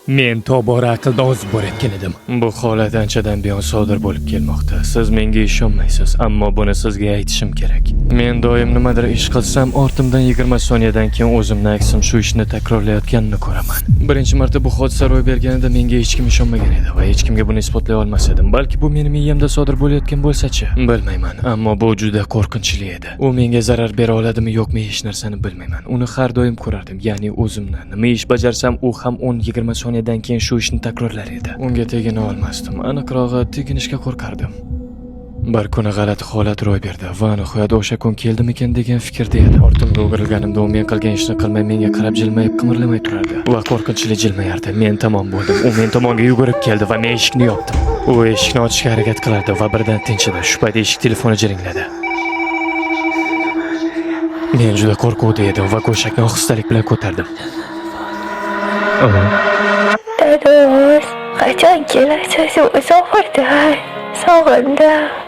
Men tobora aqldan ozib borayotgan edim. Bu holat anchadan buyon sodir bo'lib kelmoqda. Siz menga ishonmaysiz, ammo buni sizga aytishim kerak. Men doim nimadir ish qilsam, ortimdan 20 soniyadan keyin o'zimni aksim shu ishni takrorlayotganini ko'raman. Birinchi marta bu hodisa ro'y berganida menga hech kim ishonmagan edi va hech kimga buni isbotlay olmas edim. Balki bu mening miyamda sodir bo'layotgan bo'lsa-chi, bilmayman, ammo bu juda qo'rqinchli edi. U menga zarar bera oladimi yo'qmi hech narsani bilmayman. Uni har doim ko'rardim, ya'ni o'zimni nima ish bajarsam, u ham 10-20 soniyadan keyin shu ishni takrorlar edi. Unga tegina olmasdim, aniqrog'i teginishga qo'rqardim. Bir kuni g'alati holat ro'y berdi va nihoyat o'sha kun keldimikan degan fikrda edim. Ortimga o'girilganimda u men qilgan ishni qilmay menga qarab jilmayib qimirlamay turardi va qo'rqinchli jilmayardi. Men tamom bo'ldim. U men tomonga yugurib keldi va men eshikni yopdim. U eshikni ochishga harakat qilardi va birdan tinchidi. Shu payt eshik telefoni jiringladi. Men juda qo'rquvda edim va go'shakni ohistalik bilan ko'tardim. Dadosh, qachon kelasiz? Uzoqda, sog'indim.